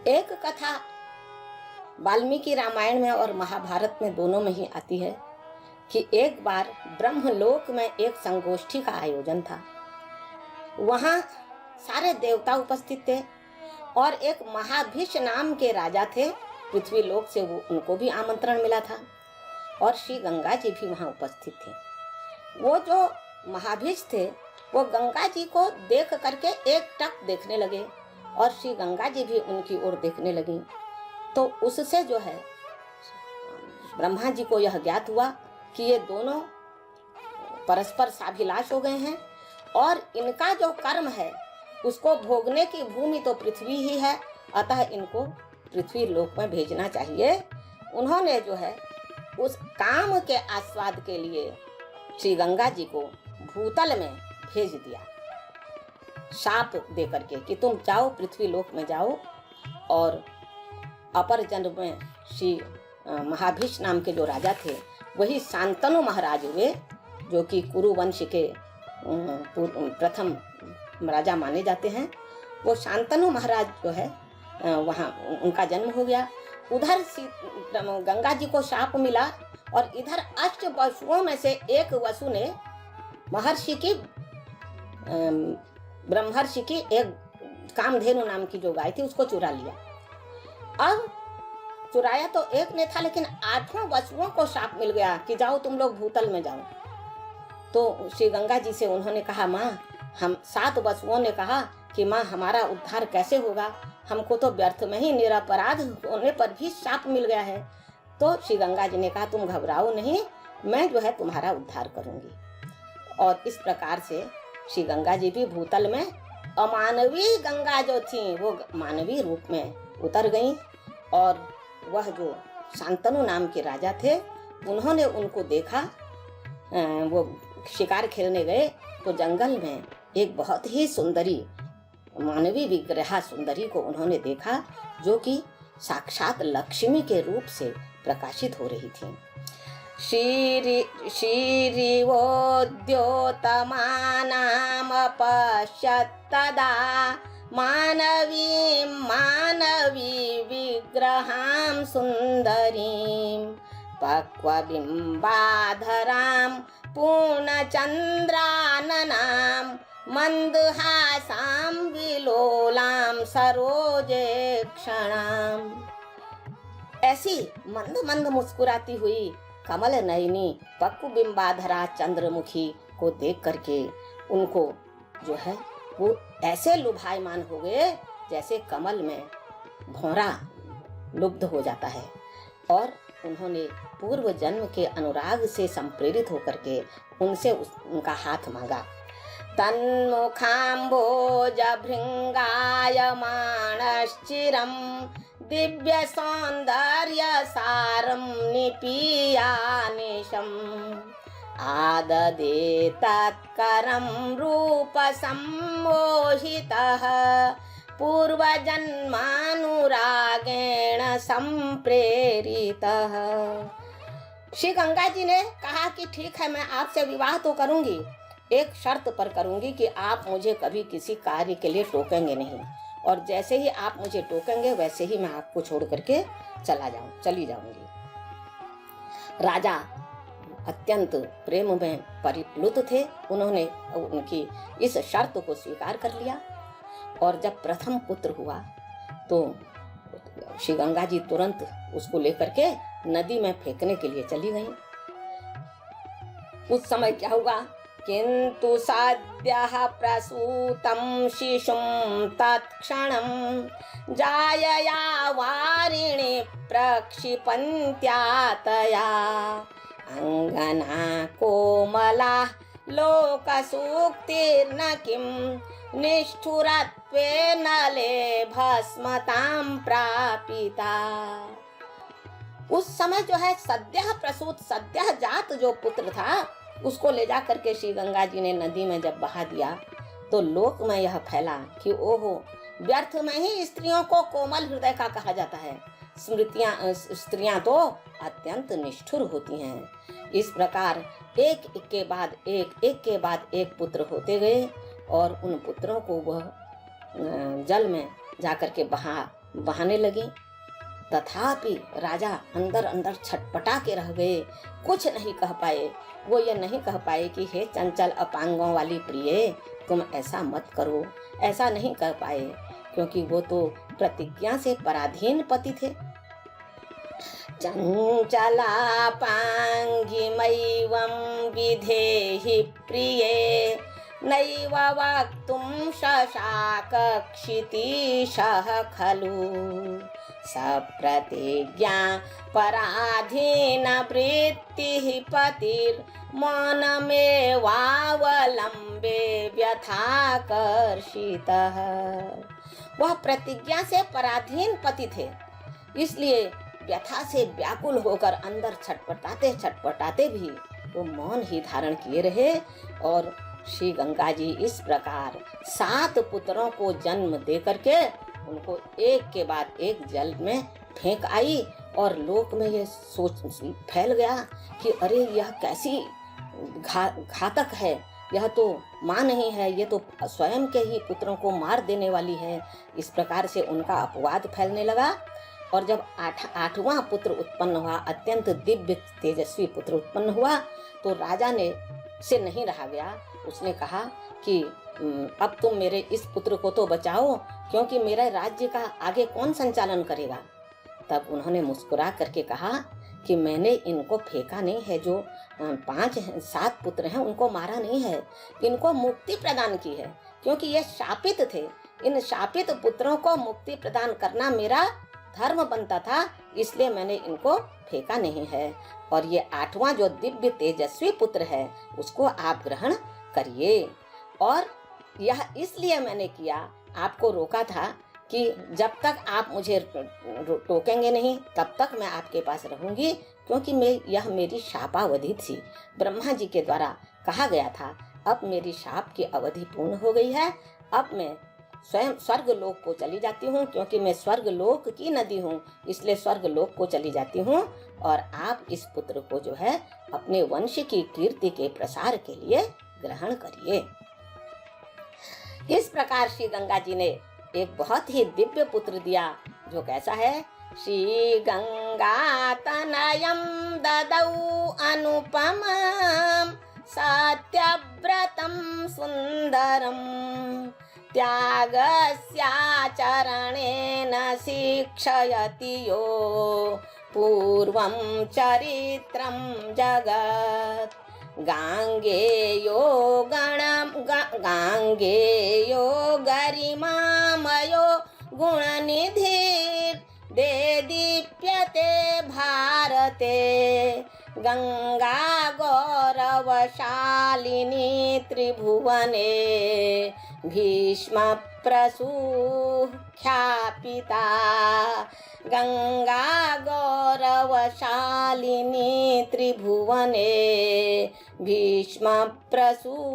एक कथा वाल्मीकि रामायण में और महाभारत में दोनों में ही आती है कि एक बार ब्रह्मलोक में एक संगोष्ठी का आयोजन था। वहाँ सारे देवता उपस्थित थे और एक महाभीष नाम के राजा थे। पृथ्वी लोक से उनको भी आमंत्रण मिला था और श्री गंगा जी भी वहाँ उपस्थित थे। वो जो महाभीष थे वो गंगा जी को देख करके एक टक देखने लगे और श्री गंगा जी भी उनकी ओर देखने लगी। तो उससे जो है ब्रह्मा जी को यह ज्ञात हुआ कि ये दोनों परस्पर साभिलाष हो गए हैं और इनका जो कर्म है उसको भोगने की भूमि तो पृथ्वी ही है, अतः इनको पृथ्वी लोक में भेजना चाहिए। उन्होंने जो है उस काम के आस्वाद के लिए श्री गंगा जी को भूतल में भेज दिया, शाप दे करके कि तुम जाओ पृथ्वी लोक में जाओ। और अपर जन्म में श्री महाभीष नाम के जो राजा थे वही शांतनु महाराज हुए, जो कि कुरु वंश के प्रथम राजा माने जाते हैं। वो शांतनु महाराज जो है वहाँ उनका जन्म हो गया। उधर गंगा जी को शाप मिला और इधर 8 वसुओं में से एक वसु ने महर्षि की ब्रह्मर्षि की एक कामधेनु नाम की जो गाय थी उसको चुरा लिया। अब चुराया तो एक ने था, लेकिन 8 वसुओं को शाप मिल गया कि जाओ तुम लोग भूतल में जाओ। तो श्री गंगा जी से उन्होंने कहा, माँ हम 7 वसुओं ने कहा कि माँ हमारा उद्धार कैसे होगा, हमको तो व्यर्थ में ही निरपराध होने पर भी शाप मिल गया है। तो श्री गंगा जी ने कहा, तुम घबराओ नहीं, मैं जो है तुम्हारा उद्धार करूंगी। और इस प्रकार से श्री गंगा जी भी भूतल में अमानवीय गंगा जो थी वो मानवीय रूप में उतर गईं। और वह जो शांतनु नाम के राजा थे उन्होंने उनको देखा। वो शिकार खेलने गए तो जंगल में एक बहुत ही सुंदरी मानवीय विग्रह सुंदरी को उन्होंने देखा, जो कि साक्षात लक्ष्मी के रूप से प्रकाशित हो रही थी। श्रीरिवोद्योतमानाम पश्यत्तदा मानवी विग्रहां सुंदरीं पक्वबिंबाधरां पूर्णचंद्राननां मंदहासां विलोलां सरोजे क्षणां। ऐसी मंद मंद मुस्कुराती हुई कमल नयनी पक्वबिंबाधरा चंद्रमुखी को देख करके उनको जो है वो ऐसे लुभायमान हो गए जैसे कमल में भौरा लुब्ध हो जाता है। और उन्होंने पूर्व जन्म के अनुराग से संप्रेरित होकर के उनसे उनका हाथ मांगा। तन्मुखाम्भोज भृंगायमाणश्चिरं दिव्य सौंदर्य सारं निपीयानिशम् आददे तत्करं रूप सम्मोहितः पूर्वजन्मानुरागेण संप्रेरितः। श्री गंगा जी ने कहा कि ठीक है, मैं आपसे विवाह तो करूंगी, एक शर्त पर करूंगी कि आप मुझे कभी किसी कार्य के लिए टोकेंगे नहीं, और जैसे ही आप मुझे टोकेंगे वैसे ही मैं आपको छोड़ करके चली जाऊंगी। राजा अत्यंत प्रेम में परिप्लुत थे। उन्होंने उनकी इस शर्त को स्वीकार कर लिया। और जब प्रथम पुत्र हुआ तो श्री गंगा जी तुरंत उसको लेकर के नदी में फेंकने के लिए चली गईं। उस समय क्या हुआ, किंतु सद्यः प्रसूतं शिशुं तत्क्षणं जायया वारिणि प्रक्षिपन्त्या तया अंगना कोमला लोकसूक्तिर्न किं निष्ठुरत्वेन ले भस्मतां प्रापिता। उस समय जो है सद्यः प्रसूत सद्यः जात जो पुत्र था उसको ले जा करके श्री गंगा जी ने नदी में जब बहा दिया तो लोक में यह फैला कि ओहो, व्यर्थ में ही स्त्रियों को कोमल हृदय का कहा जाता है। स्त्रियां तो अत्यंत निष्ठुर होती हैं। इस प्रकार एक के बाद एक पुत्र होते गए और उन पुत्रों को वह जल में जाकर के बहा बहाने लगी। तथापि राजा अंदर अंदर छटपटा के रह गए, कुछ नहीं कह पाए। वो ये नहीं कह पाए कि हे चंचल अपांगों वाली प्रिय, तुम ऐसा मत करो, ऐसा नहीं कह पाए, क्योंकि वो तो प्रतिज्ञा से पराधीन पति थे। चञ्चलापाङ्गिमैवं विधेहि प्रिये नैव वक्तुं शशाकक्षितीशः खलु सप्रतिज्ञा पराधीनवृत्तिः पतिर्मौनमेवावलम्बे व्यथाकर्षितः। वह प्रतिज्ञा से पराधीन पति थे, इसलिए व्यथा से व्याकुल होकर अंदर छटपटाते छटपटाते भी वो मौन ही धारण किए रहे। और श्री गंगा जी इस प्रकार 7 पुत्रों को जन्म दे करके उनको एक के बाद एक जल में फेंक आई। और लोक में ये सोच फैल गया कि अरे यह कैसी घातक है, यह तो माँ नहीं है, ये तो स्वयं के ही पुत्रों को मार देने वाली है। इस प्रकार से उनका अपवाद फैलने लगा। और जब 8वां पुत्र उत्पन्न हुआ, अत्यंत दिव्य तेजस्वी पुत्र उत्पन्न हुआ, तो राजा ने से नहीं रहा गया। उसने कहा कि अब तुम मेरे इस पुत्र को तो बचाओ, क्योंकि मेरे राज्य का आगे कौन संचालन करेगा। तब उन्होंने मुस्कुरा करके कहा कि मैंने इनको फेंका नहीं है, जो 7 पुत्र हैं उनको मारा नहीं है, इनको मुक्ति प्रदान की है, क्योंकि ये शापित थे। इन शापित पुत्रों को मुक्ति प्रदान करना मेरा धर्म बनता था, इसलिए मैंने इनको फेंका नहीं है। और ये 8वां जो दिव्य तेजस्वी पुत्र है उसको आप ग्रहण करिए। और यह इसलिए मैंने किया, आपको रोका था कि जब तक आप मुझे टोकेंगे नहीं तब तक मैं आपके पास रहूंगी, क्योंकि यह मेरी शापावधि थी। ब्रह्मा जी के द्वारा कहा गया था अब मेरी शाप की अवधि पूर्ण हो गई है, अब मैं स्वयं स्वर्ग लोक को चली जाती हूँ, क्योंकि मैं स्वर्ग लोक की नदी हूँ, इसलिए स्वर्ग लोक को चली जाती हूँ। और आप इस पुत्र को जो है अपने वंश की कीर्ति के प्रसार के लिए ग्रहण करिए। इस प्रकार श्री गंगा जी ने एक बहुत ही दिव्य पुत्र दिया, जो कैसा है। श्री गंगा तनयं ददौ अनुपमं सत्यव्रतं सुंदरं त्यागस्याचरणेन शिक्षयति यो पूर्वं चरित्रं जगत् गांगेयो गरिमामयो गुणनिधिर् देदीप्यते भारते गंगा गौरवशालिनी त्रिभुवने भीष्म प्रसूख्यापिता गंगा गौरवशालिनी त्रिभुवने भीष्म प्रसूख्यापिता।